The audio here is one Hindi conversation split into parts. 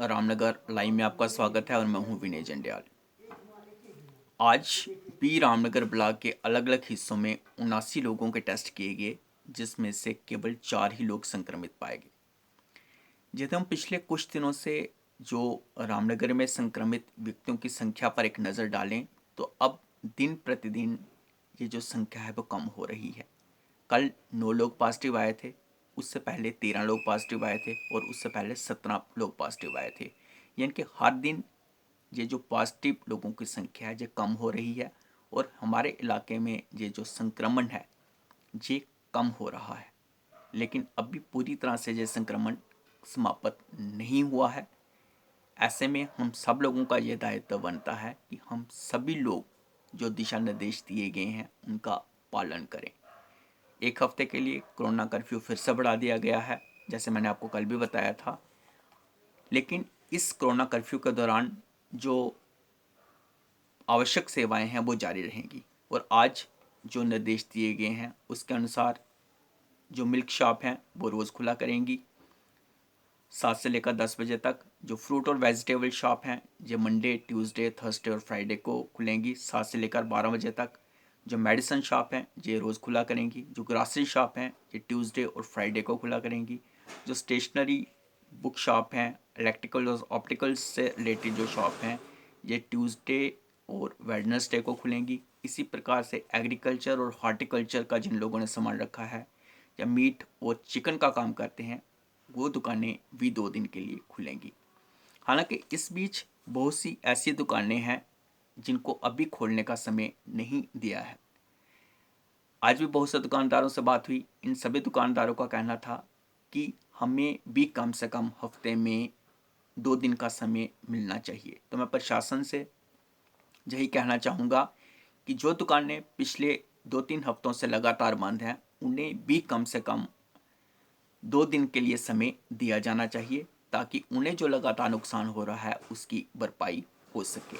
रामनगर लाइव में आपका स्वागत है और मैं हूं विनय जंडियाल। आज भी रामनगर ब्लॉक के अलग अलग हिस्सों में 79 लोगों के टेस्ट किए गए, जिसमें से केवल 4 ही लोग संक्रमित पाए गए। यदि हम पिछले कुछ दिनों से जो रामनगर में संक्रमित व्यक्तियों की संख्या पर एक नज़र डालें तो अब दिन प्रतिदिन ये जो संख्या है वो कम हो रही है। कल 9 लोग पॉजिटिव आए थे, उससे पहले 13 लोग पॉजिटिव आए थे और उससे पहले 17 लोग पॉजिटिव आए थे। यानी कि हर दिन ये जो पॉजिटिव लोगों की संख्या है ये कम हो रही है और हमारे इलाके में ये जो संक्रमण है ये कम हो रहा है। लेकिन अभी पूरी तरह से ये संक्रमण समाप्त नहीं हुआ है। ऐसे में हम सब लोगों का ये दायित्व बनता है कि हम सभी लोग जो दिशा निर्देश दिए गए हैं उनका पालन करें। एक हफ्ते के लिए कोरोना कर्फ्यू फिर से बढ़ा दिया गया है, जैसे मैंने आपको कल भी बताया था। लेकिन इस कोरोना कर्फ्यू के दौरान जो आवश्यक सेवाएं हैं वो जारी रहेंगी और आज जो निर्देश दिए गए हैं उसके अनुसार जो मिल्क शॉप हैं वो रोज़ खुला करेंगी 7 से लेकर 10 बजे तक। जो फ्रूट और वेजिटेबल शॉप हैं ये मंडे, ट्यूसडे, थर्सडे और फ्राइडे को खुलेंगी 7 से लेकर 12 बजे तक। जो मेडिसिन शॉप हैं ये रोज़ खुला करेंगी। जो ग्रॉसरी शॉप हैं ये ट्यूसडे और फ्राइडे को खुला करेंगी। जो स्टेशनरी बुक शॉप हैं, इलेक्ट्रिकल और ऑप्टिकल्स से रिलेटेड जो शॉप हैं ये ट्यूसडे और वेडनेसडे को खुलेंगी। इसी प्रकार से एग्रीकल्चर और हॉर्टिकल्चर का जिन लोगों ने सामान रखा है या मीट और चिकन का काम करते हैं वो दुकानें भी 2 दिन के लिए खुलेंगी। हालांकि इस बीच बहुत सी ऐसी दुकानें हैं जिनको अभी खोलने का समय नहीं दिया है। आज भी बहुत से दुकानदारों से बात हुई। इन सभी दुकानदारों का कहना था कि हमें भी कम से कम हफ्ते में 2 दिन का समय मिलना चाहिए। तो मैं प्रशासन से यही कहना चाहूँगा कि जो दुकानें पिछले 2-3 हफ्तों से लगातार बंद हैं उन्हें भी कम से कम 2 दिन के लिए समय दिया जाना चाहिए ताकि उन्हें जो लगातार नुकसान हो रहा है उसकी भरपाई हो सके।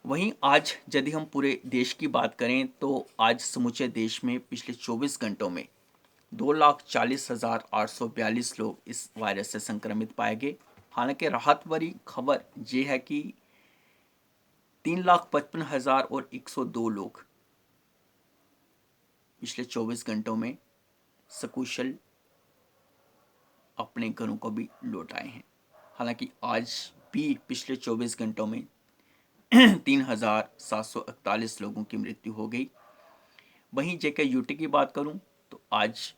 वहीं आज यदि हम पूरे देश की बात करें तो आज समूचे देश में पिछले 24 घंटों में 2,40,842 लोग इस वायरस से संक्रमित पाए गए। हालांकि राहत भरी खबर ये है कि 3,55,102 लोग पिछले 24 घंटों में सकुशल अपने घरों को भी लौट आए हैं। हालांकि आज भी पिछले 24 घंटों में 3,741 लोगों की मृत्यु हो गई। वहीं JKUT की बात करूं तो आज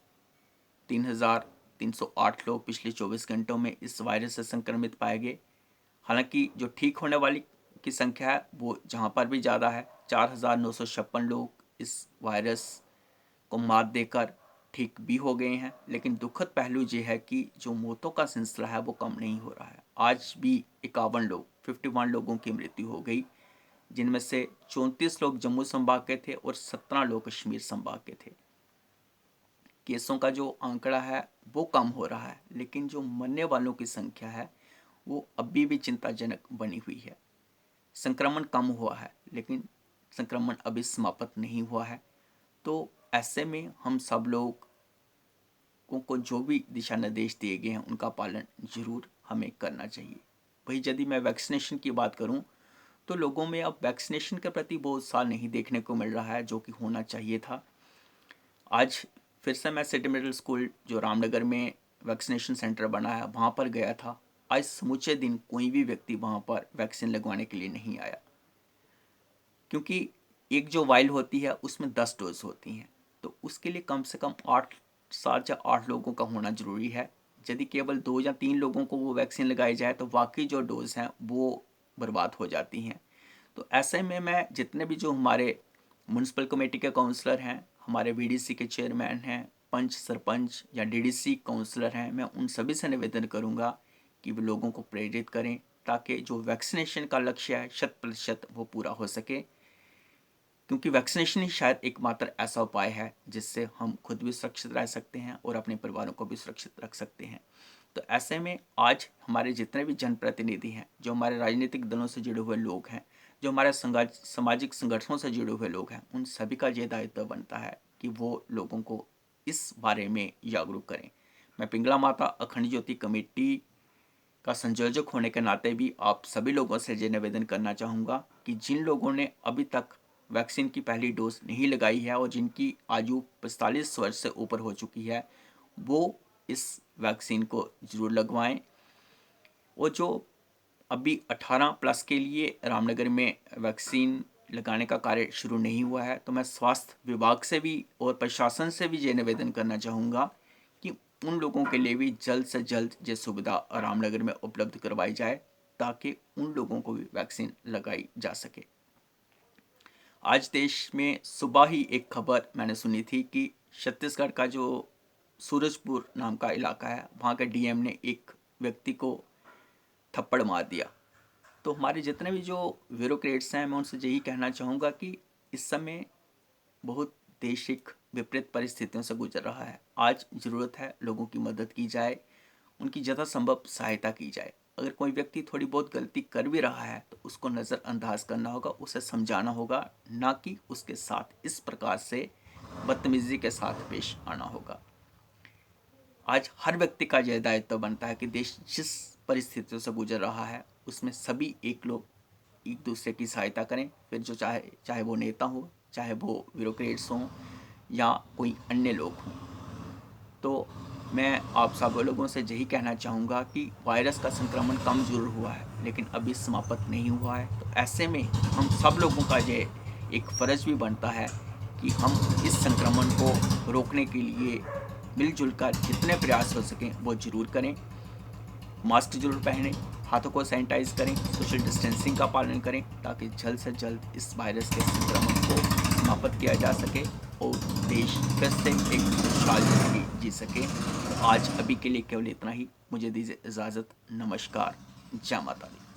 3,308 लोग पिछले 24 घंटों में इस वायरस से संक्रमित पाए गए। हालांकि जो ठीक होने वाली की संख्या है वो जहां पर भी ज़्यादा है, 4,956 लोग इस वायरस को मात देकर ठीक भी हो गए हैं। लेकिन दुखद पहलू ये है कि जो मौतों का सिलसिला है वो कम नहीं हो रहा है। आज भी 51 लोगों की मृत्यु हो गई, जिनमें से 34 लोग जम्मू संभाग के थे और 17 लोग कश्मीर संभाग के थे। केसों का जो आंकड़ा है वो कम हो रहा है, लेकिन जो मरने वालों की संख्या है वो अभी भी चिंताजनक बनी हुई है। संक्रमण कम हुआ है लेकिन संक्रमण अभी समाप्त नहीं हुआ है। तो ऐसे में हम सब लोगों को जो भी दिशा निर्देश दिए गए हैं उनका पालन जरूर हमें करना चाहिए। वही यदि मैं वैक्सीनेशन की बात करूं तो लोगों में अब वैक्सीनेशन के प्रति बहुत उत्साह नहीं देखने को मिल रहा है जो कि होना चाहिए था। आज फिर से मैं सिटी मिडिल स्कूल जो रामनगर में वैक्सीनेशन सेंटर बना है वहाँ पर गया था। आज समूचे दिन कोई भी व्यक्ति वहाँ पर वैक्सीन लगवाने के लिए नहीं आया, क्योंकि एक जो वाइल होती है उसमें 10 डोज होती हैं, तो उसके लिए कम से कम 7 या 8 लोगों का होना ज़रूरी है। यदि केवल 2 या 3 लोगों को वो वैक्सीन लगाई जाए तो बाकी जो डोज हैं वो बर्बाद हो जाती हैं। तो ऐसे में मैं जितने भी जो हमारे म्यूनसिपल कमेटी के काउंसलर हैं, हमारे VDC के चेयरमैन हैं, पंच, सरपंच या DDC काउंसलर हैं, मैं उन सभी से निवेदन करूंगा कि वो लोगों को प्रेरित करें ताकि जो वैक्सीनेशन का लक्ष्य है 100% वो पूरा हो सके। क्योंकि वैक्सीनेशन ही शायद एकमात्र ऐसा उपाय है जिससे हम खुद भी सुरक्षित रह सकते हैं और अपने परिवारों को भी सुरक्षित रख सकते हैं। तो ऐसे में आज हमारे जितने भी जनप्रतिनिधि हैं, जो हमारे राजनीतिक दलों से जुड़े हुए लोग हैं, जो हमारे सामाजिक संगठनों से जुड़े हुए लोग हैं, उन सभी का ये दायित्व बनता है कि वो लोगों को इस बारे में जागरूक करें। मैं पिंगला माता अखंड ज्योति कमेटी का संयोजक होने के नाते भी आप सभी लोगों से ये निवेदन करना चाहूँगा कि जिन लोगों ने अभी तक वैक्सीन की पहली डोज नहीं लगाई है और जिनकी आयु 45 वर्ष से ऊपर हो चुकी है, वो इस वैक्सीन को ज़रूर लगवाएं। वो जो अभी 18 प्लस के लिए रामनगर में वैक्सीन लगाने का कार्य शुरू नहीं हुआ है, तो मैं स्वास्थ्य विभाग से भी और प्रशासन से भी ये निवेदन करना चाहूँगा कि उन लोगों के लिए भी जल्द से जल्द ये सुविधा रामनगर में उपलब्ध करवाई जाए ताकि उन लोगों को भी वैक्सीन लगाई जा सके। आज देश में सुबह ही एक खबर मैंने सुनी थी कि छत्तीसगढ़ का जो सूरजपुर नाम का इलाका है, वहाँ के डीएम ने एक व्यक्ति को थप्पड़ मार दिया। तो हमारे जितने भी जो ब्यूरोक्रेट्स हैं, मैं उनसे यही कहना चाहूँगा कि इस समय बहुत देश एक विपरीत परिस्थितियों से गुजर रहा है। आज ज़रूरत है लोगों की मदद की जाए, उनकी यथासंभव सहायता की जाए। अगर कोई व्यक्ति थोड़ी बहुत गलती कर भी रहा है तो उसको नज़रअंदाज करना होगा, उसे समझाना होगा, ना कि उसके साथ इस प्रकार से बदतमीज़ी के साथ पेश आना होगा। आज हर व्यक्ति का यह दायित्व बनता है कि देश जिस परिस्थितियों से गुजर रहा है उसमें सभी एक लोग एक दूसरे की सहायता करें, फिर जो चाहे वो नेता हो, चाहे वो ब्यूरोक्रेट्स हों या कोई अन्य लोग हों। तो मैं आप सब लोगों से यही कहना चाहूँगा कि वायरस का संक्रमण कम जरूर हुआ है लेकिन अभी समाप्त नहीं हुआ है। तो ऐसे में हम सब लोगों का ये एक फ़र्ज़ भी बनता है कि हम इस संक्रमण को रोकने के लिए मिलजुल कर जितने प्रयास हो सकें वो ज़रूर करें। मास्क जरूर पहनें, हाथों को सैनिटाइज करें, सोशल डिस्टेंसिंग का पालन करें ताकि जल्द से जल्द इस वायरस के संक्रमण को समाप्त किया जा सके और देश फिर से एक खुशहाल जिंदगी जी सके। तो आज अभी के लिए केवल इतना ही। मुझे दीजिए इजाज़त। नमस्कार। जय माता दी।